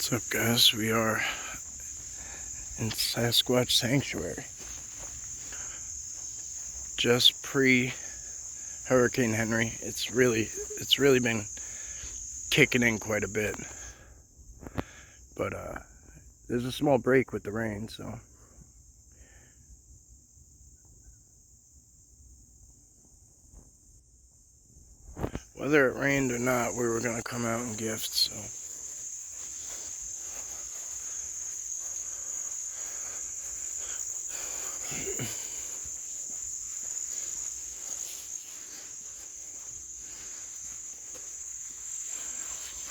What's up, guys? We are in Sasquatch Sanctuary. Just pre-Hurricane Henry. It's really been kicking in quite a bit. But there's a small break with the rain, so whether it rained or not, we were gonna come out and gift, so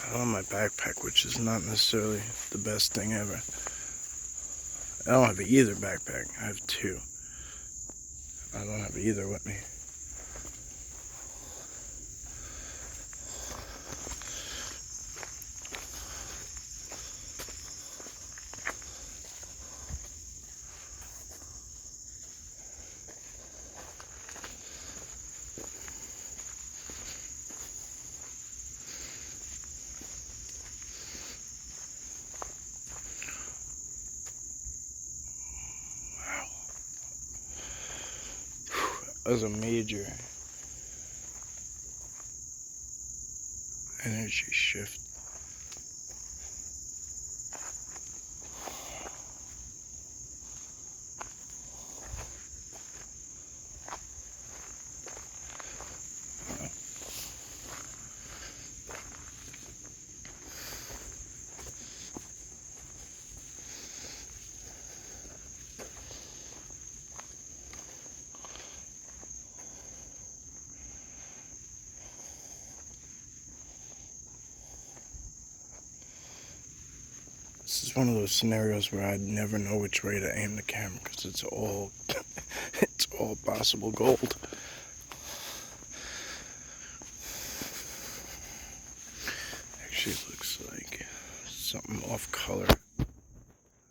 I love my backpack, which is not necessarily the best thing ever. I don't have either backpack. I have two. I don't have either with me. That was a major energy shift. This is one of those scenarios where I'd never know which way to aim the camera because it's all it's all possible gold. Actually, it looks like something off color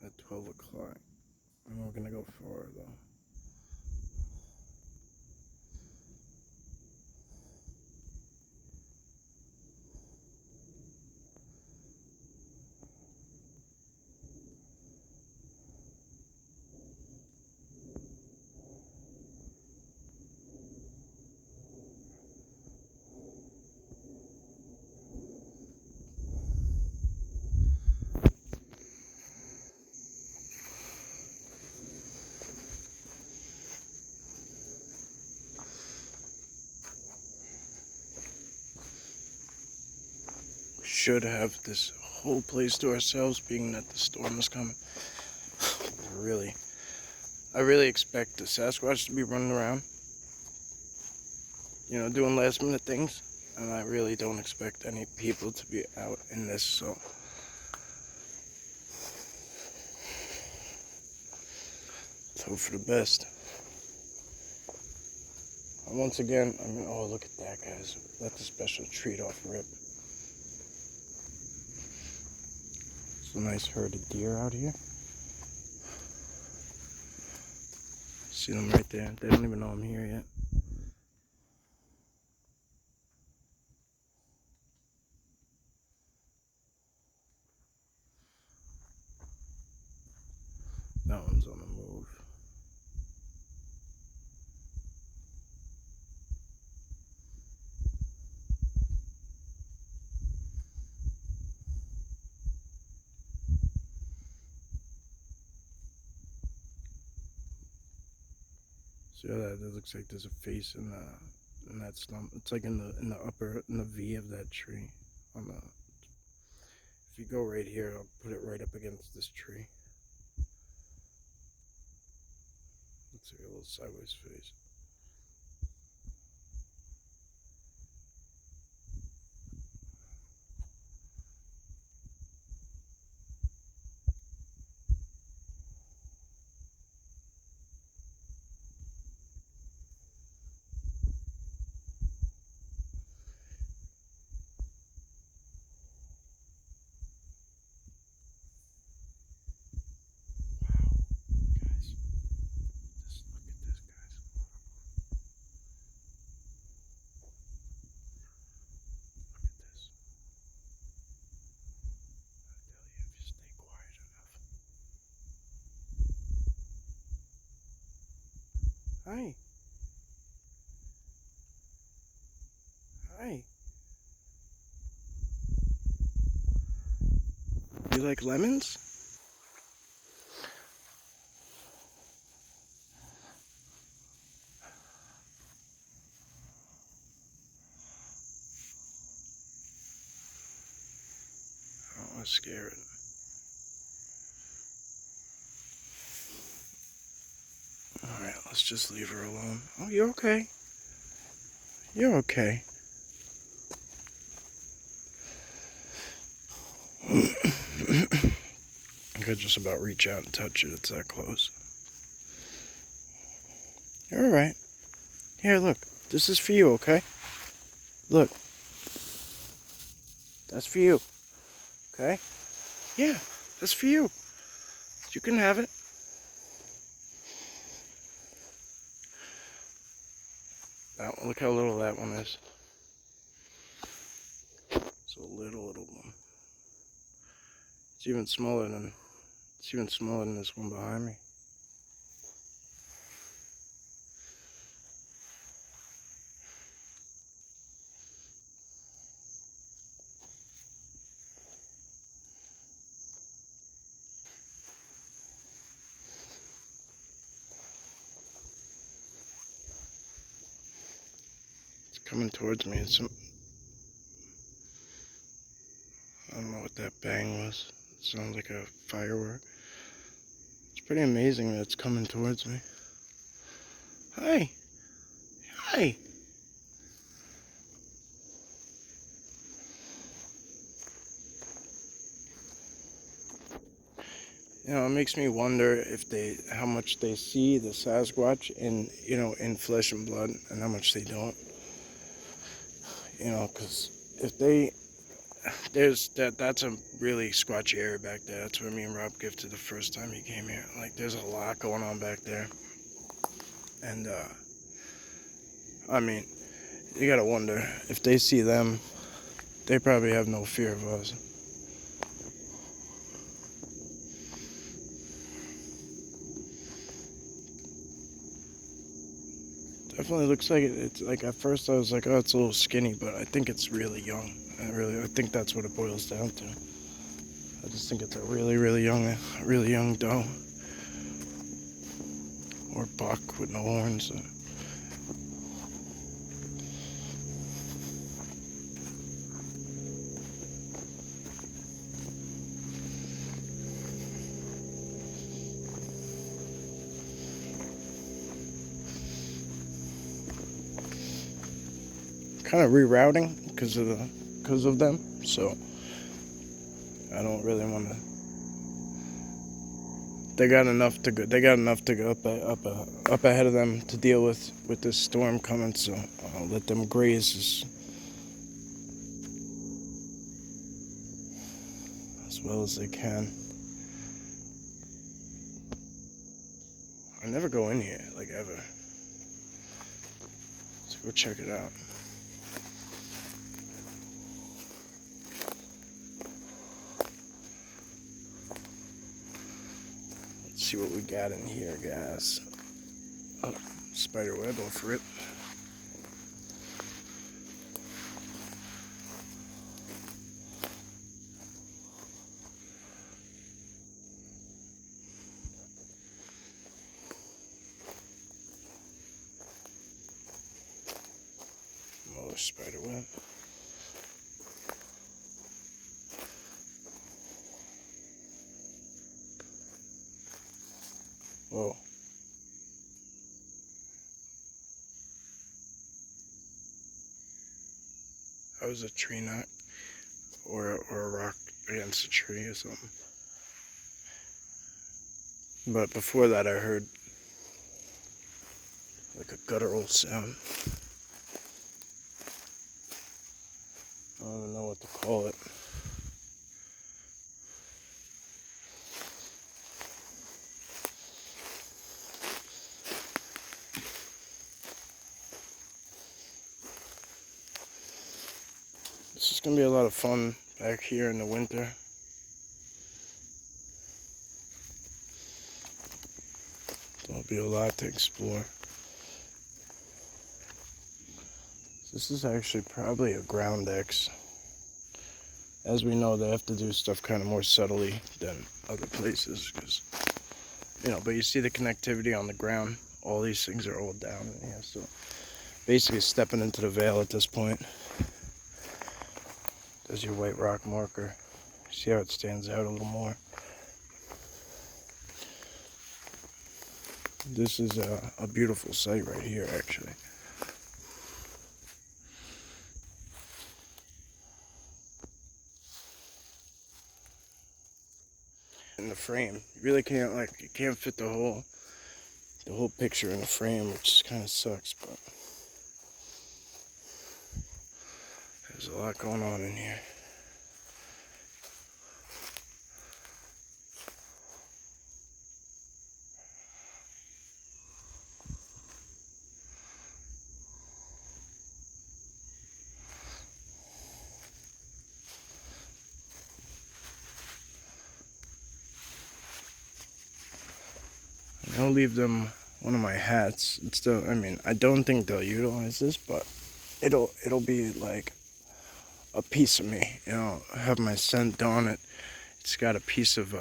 at 12 o'clock. I'm not gonna go far though. Should have this whole place to ourselves, being that the storm is coming. I really expect the Sasquatch to be running around, doing last minute things, and I really don't expect any people to be out in this, so let's hope for the best. And once again, oh, look at that, guys. Let the special treat off rip. It's a nice herd of deer out here. See them right there. They don't even know I'm here yet. That one's on the move. See how that looks like there's a face in that stump. It's like in the V of that tree. If you go right here, I'll put it right up against this tree. Looks like a little sideways face. Guys, just look at this, guys. Hi. Hi. You like lemons? I don't want to scare it. Alright, let's just leave her alone. Oh, you're okay. You're okay. I could just about reach out and touch it. It's that close. You're alright. Here, look. This is for you, okay? Look. That's for you. Okay? Yeah, that's for you. You can have it. That one, look how little that one is. It's a little one. It's even smaller than this one behind me. It's coming towards me. I don't know what that bang was. It sounds like a firework. It's pretty amazing that it's coming towards me. Hi. Hi. You know, it makes me wonder if how much they see the Sasquatch in flesh and blood, and how much they don't. You know, because if that's a really squatchy area back there. That's where me and Rob gifted the first time he came here. Like, there's a lot going on back there. And, I mean, you gotta wonder, if they see them, they probably have no fear of us. Definitely looks like it's like, at first I was like, oh, it's a little skinny, but I think it's really young. I think that's what it boils down to. I just think it's a really young doe. Or buck with no horns. Kind of rerouting because of them. So I don't really want to. They got enough to go. They got enough to go up ahead of them to deal with this storm coming. So I'll let them graze as well as they can. I never go in here, like, ever. Let's go check it out. Let's see what we got in here, guys. Oh, spider web over it. Another spider web. Whoa. That was a tree knot. Or a rock against a tree or something. But before that I heard like a guttural sound. I don't even know what to call it. This is going to be a lot of fun back here in the winter. There'll be a lot to explore. This is actually probably a ground X. As we know, they have to do stuff kind of more subtly than other places, because, but you see the connectivity on the ground. All these things are all down in here, so basically stepping into the veil at this point. There's your white rock marker. See how it stands out a little more? This is a beautiful site right here, actually. In the frame, you really can't you can't fit the whole picture in the frame, which kind of sucks, but there's a lot going on in here. I'll leave them one of my hats. It's still, I don't think they'll utilize this, but it'll be like a piece of me. I have my scent on it. It's got a piece of,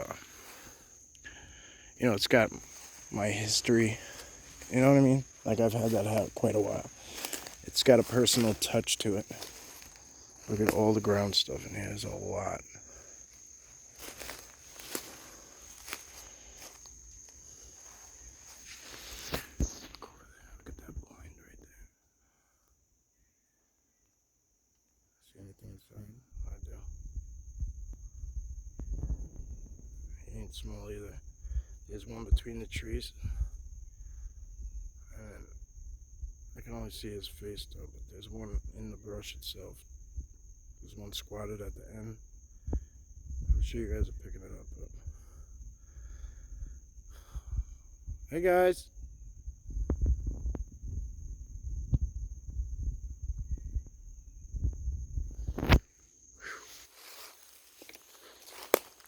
it's got my history. You know what I mean? Like, I've had that hat quite a while. It's got a personal touch to it. Look at all the ground stuff in here. There's a lot. I do. He ain't small either. There's one between the trees. And I can only see his face though, but there's one in the brush itself. There's one squatted at the end. I'm sure you guys are picking it up. But... Hey guys!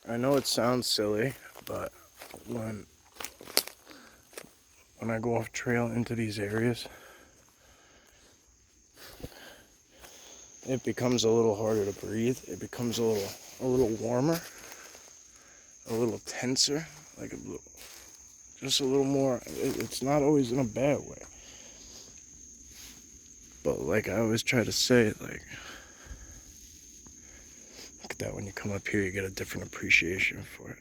I know it sounds silly, but when I go off trail into these areas, it becomes a little harder to breathe. It becomes a little warmer, a little tenser, just a little more. It's not always in a bad way, but like I always try to say, look at that. When you come up here, you get a different appreciation for it.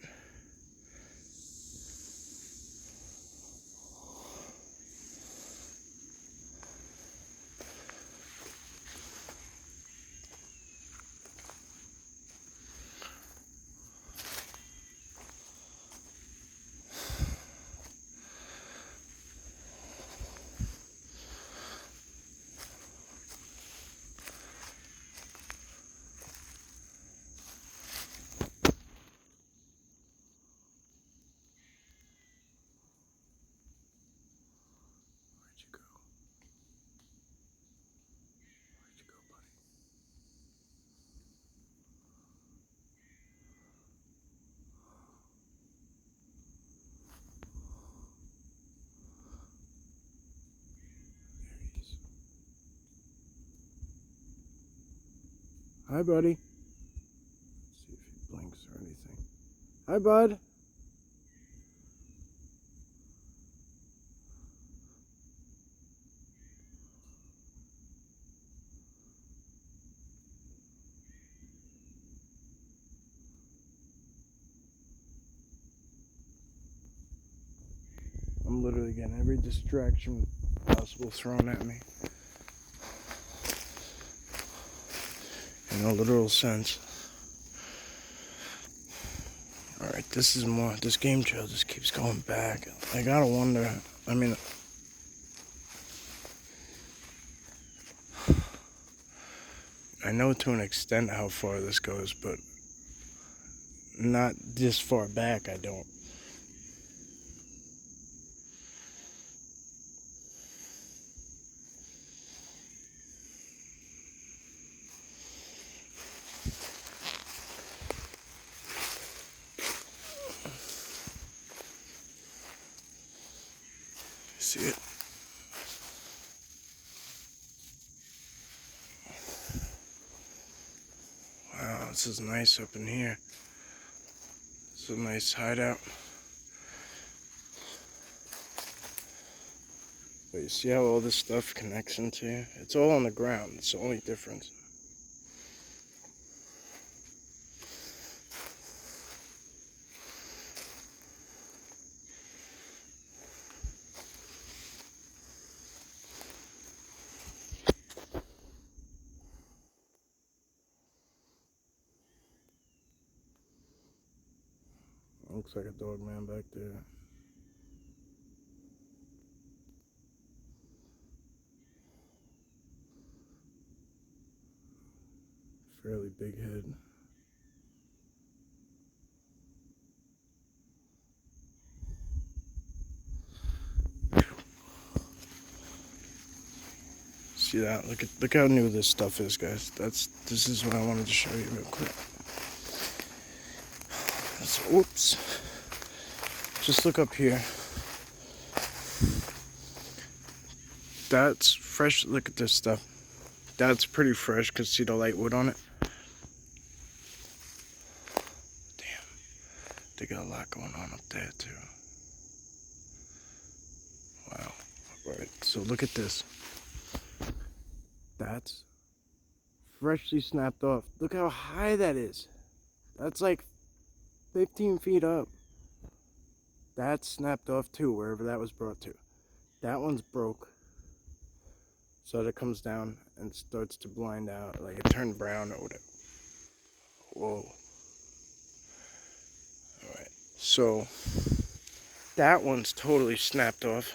Hi, buddy. Let's see if he blinks or anything. Hi, bud. I'm literally getting every distraction possible thrown at me. In a literal sense. Alright, this game trail just keeps going back. I gotta wonder, I know to an extent how far this goes, but not this far back, I don't. See it? this is nice up in here. It's a nice hideout. But you see how all this stuff connects into you? It's all on the ground. It's the only difference. Looks like a dog man back there. Fairly big head. See that? Look how new this stuff is, guys. This is what I wanted to show you real quick. So, oops. Just look up here. That's fresh. Look at this stuff. That's pretty fresh because see the light wood on it? Damn. They got a lot going on up there too. Wow. Alright, so look at this. That's freshly snapped off. Look how high that is. That's like 15 feet up. That's snapped off too, wherever that was brought to. That one's broke. So that it comes down and starts to blind out, like it turned brown or whatever. Whoa. Alright, so that one's totally snapped off.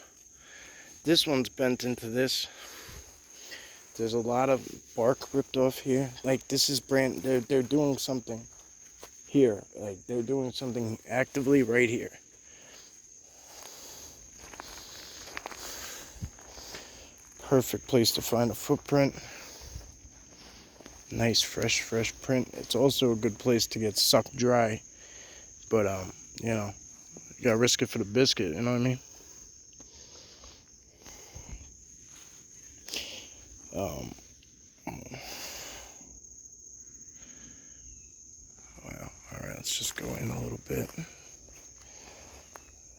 This one's bent into this. There's a lot of bark ripped off here. Like this is they're doing something here. Like they're doing something actively right here. Perfect place to find a footprint. Nice fresh print. It's also a good place to get sucked dry. But you know, you gotta risk it for the biscuit, you know what I mean? Well, alright, let's just go in a little bit.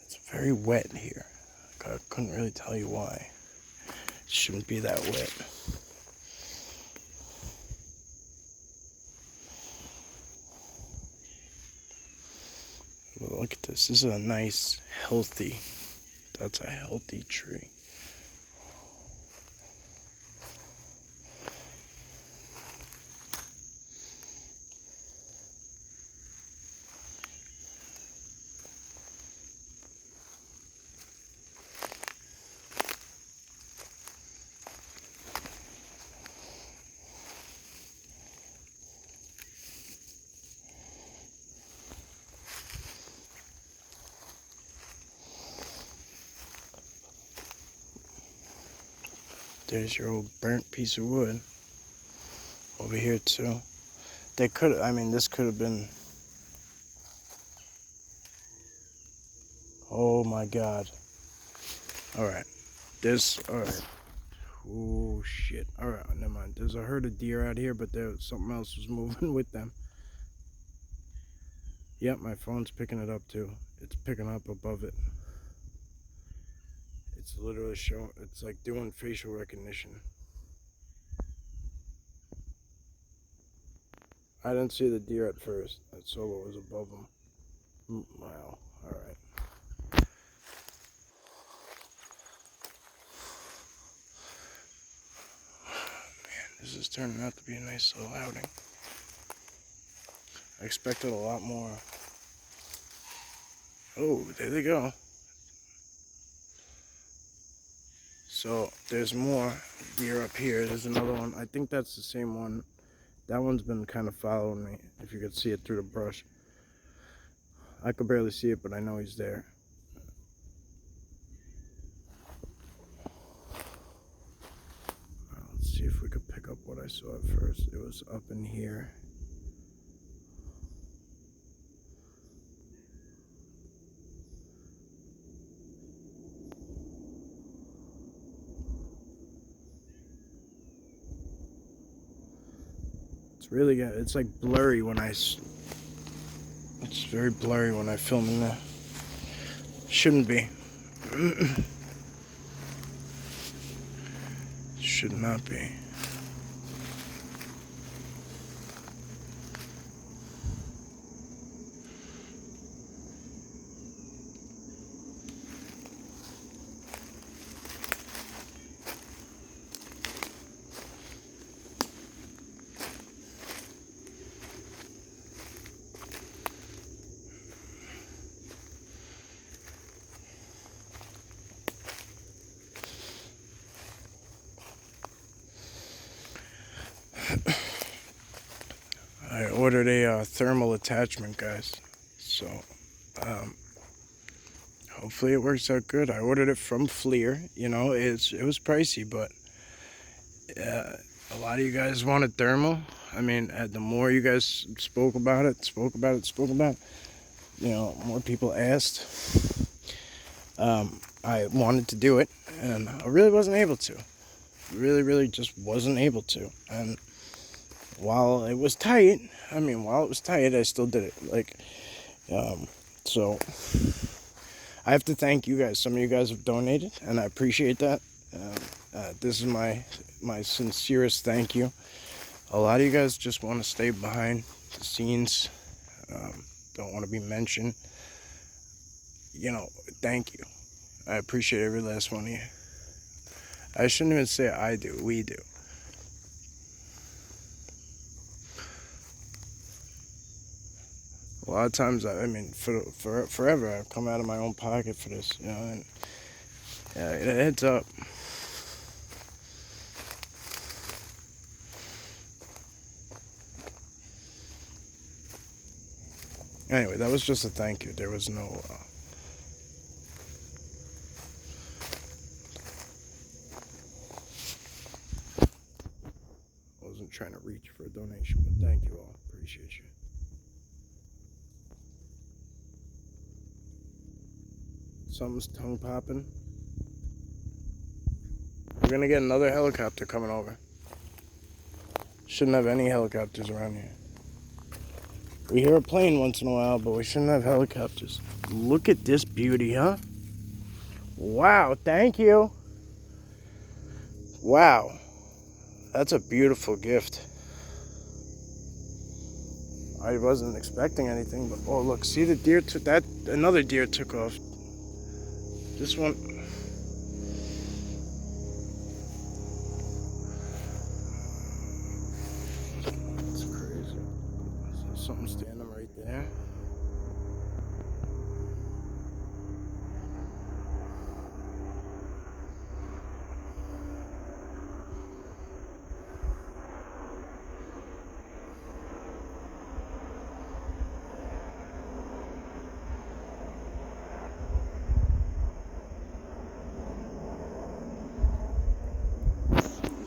It's very wet here. I couldn't really tell you why. It shouldn't be that wet. But look at this. This is a nice, healthy, that's a healthy tree. There's your old burnt piece of wood over here too. They could, I mean, this could have been, oh my God. All right, all right. Oh shit. All right, never mind. There's a herd of deer out here, but something else was moving with them. Yep, my phone's picking it up too. It's picking up above it. It's literally showing, it's like doing facial recognition. I didn't see the deer at first. I saw what was above them. Wow, alright. Man, this is turning out to be a nice little outing. I expected a lot more. Oh, there they go. So there's more deer up here. There's another one. I think that's the same one. That one's been kind of following me, if you could see it through the brush. I could barely see it, but I know he's there. Let's see if we could pick up what I saw at first. It was up in here. really good. It's like blurry when it's very blurry when I film in there. Shouldn't be. Should not be. I ordered a thermal attachment, guys. So, hopefully it works out good. I ordered it from Fleer. You know, it was pricey, but a lot of you guys wanted thermal. I mean, the more you guys spoke about it, you know, more people asked. I wanted to do it, and I really wasn't able to. Really just wasn't able to. And while it was tight, I still did it. Like, so I have to thank you guys. Some of you guys have donated, and I appreciate that. This is my sincerest thank you. A lot of you guys just want to stay behind the scenes, don't want to be mentioned. You know, thank you. I appreciate every last one of you. I shouldn't even say I do, we do. A lot of times, for forever, I've come out of my own pocket for this, you know, and it adds up. Anyway, that was just a thank you. There was no, I wasn't trying to reach for a donation, but thank you all. Appreciate you. Something's tongue popping. We're gonna get another helicopter coming over. Shouldn't have any helicopters around here. We hear a plane once in a while, but we shouldn't have helicopters. Look at this beauty, huh? Wow, thank you. Wow, that's a beautiful gift. I wasn't expecting anything, but oh look, see the deer took that. Another deer took off. This one. It's crazy. So something standing right there.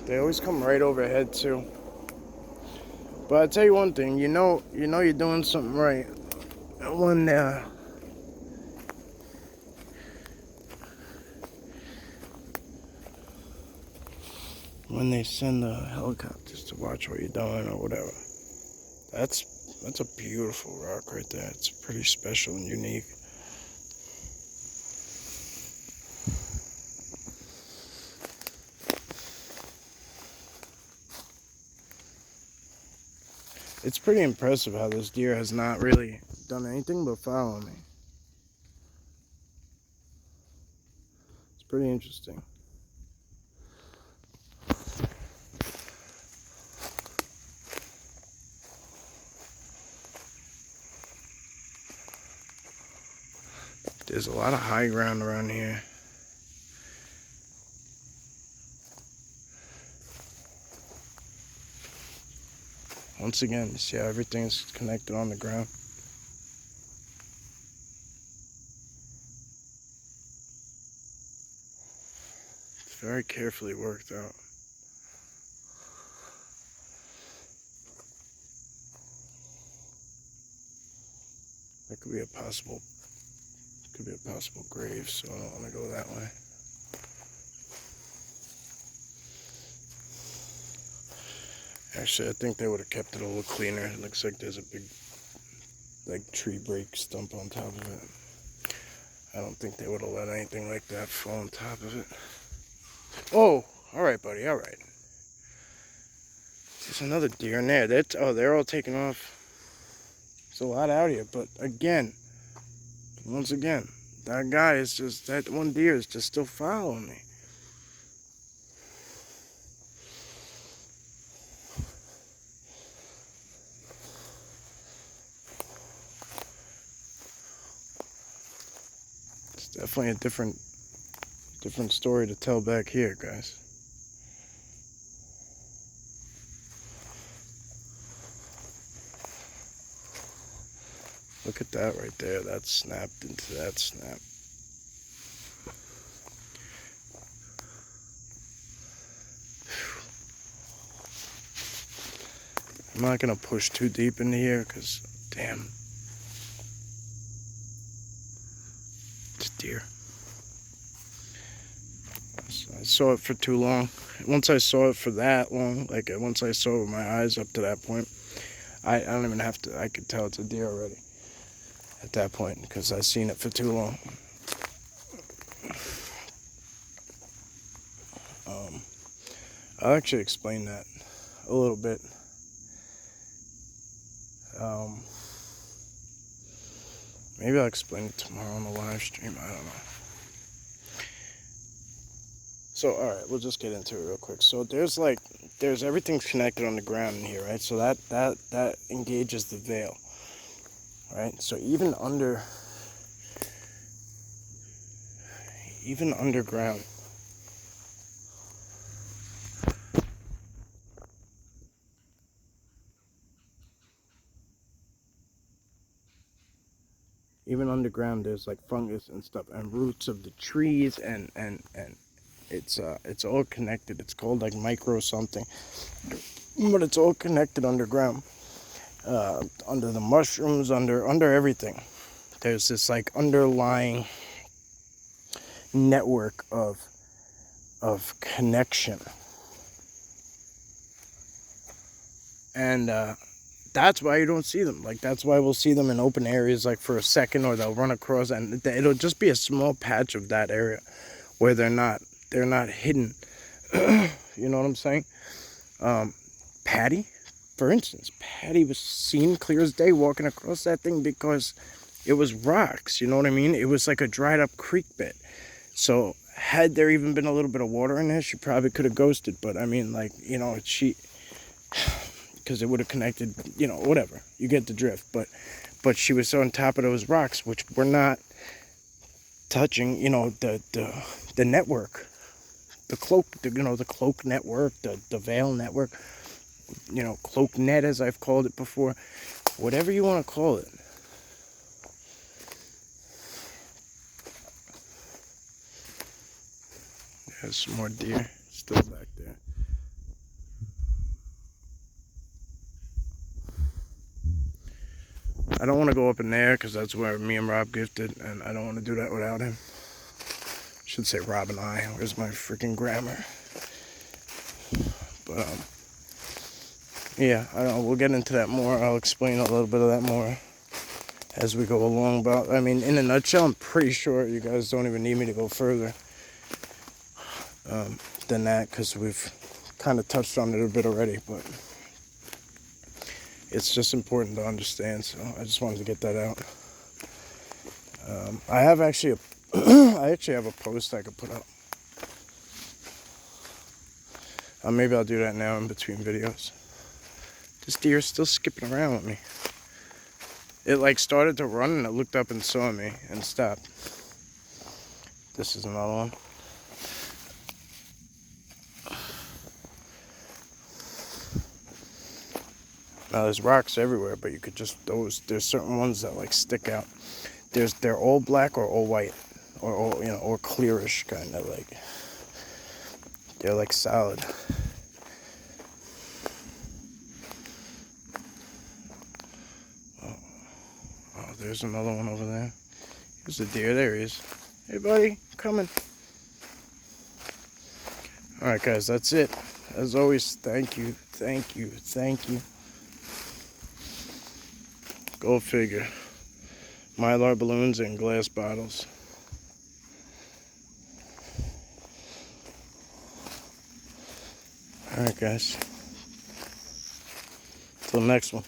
They always come right overhead too. But I'll tell you one thing, you know you're doing something right when they send the helicopters to watch what you're doing or whatever. That's a beautiful rock right there. It's pretty special and unique. It's pretty impressive how this deer has not really done anything but follow me. It's pretty interesting. There's a lot of high ground around here. Once again, you see how everything's connected on the ground? It's very carefully worked out. That could be a possible grave, so I don't want to go that way. Actually, I think they would have kept it a little cleaner. It looks like there's a big, like, tree break stump on top of it. I don't think they would have let anything like that fall on top of it. Oh, all right, buddy, all right. There's another deer in there. They're all taking off. There's a lot out here, but again, once again, that one deer is just still following me. It's definitely a different story to tell back here, guys. Look at that right there. That snapped into that snap. I'm not going to push too deep into here because, damn. It's deer. I saw it for too long. Once I saw it for that long, like once I saw it with my eyes up to that point, I don't even have to, I could tell it's a deer already at that point because I've seen it for too long. I'll actually explain that a little bit. Maybe I'll explain it tomorrow on the live stream. I don't know. So, all right, we'll just get into it real quick. So there's everything's connected on the ground in here, right? So that engages the veil, right? So even underground, there's like fungus and stuff and roots of the trees and it's all connected. It's called like micro something, but it's all connected underground, under the mushrooms, under everything. There's this like underlying network of connection, and that's why you don't see them. Like, that's why we'll see them in open areas, like, for a second, or they'll run across, and it'll just be a small patch of that area where they're not hidden. You know what I'm saying? Patty, for instance, Patty was seen clear as day walking across that thing because it was rocks, you know what I mean? It was like a dried up creek bed. So had there even been a little bit of water in there, she probably could have ghosted. But I mean, like, you know, because it would have connected, you know, whatever. You get the drift. But she was on top of those rocks, which were not touching, you know, the network, the cloak, the cloak network, the veil network, you know, cloak net, as I've called it before, whatever you want to call it. There's some more deer still back there. I don't want to go up in there because that's where me and Rob gifted, and I don't want to do that without him. I should say Rob and I. Where's my freaking grammar? But yeah, I don't know. We'll get into that more. I'll explain a little bit of that more as we go along. But I mean, in a nutshell, I'm pretty sure you guys don't even need me to go further than that, because we've kind of touched on it a bit already. But it's just important to understand, so I just wanted to get that out. I have actually I actually have a post I could put up. Maybe I'll do that now in between videos. This deer's still skipping around with me. It like started to run and it looked up and saw me and stopped. This is another one. Now there's rocks everywhere, but you could just, there's certain ones that like stick out. They're all black or all white, or all, you know, or clearish, kind of like, they're like solid. Oh, there's another one over there. There's a deer. There he is. Hey buddy, I'm coming. Alright guys, that's it. as always, thank you, thank you, thank you. Go figure. Mylar balloons and glass bottles. Alright guys. Till next one.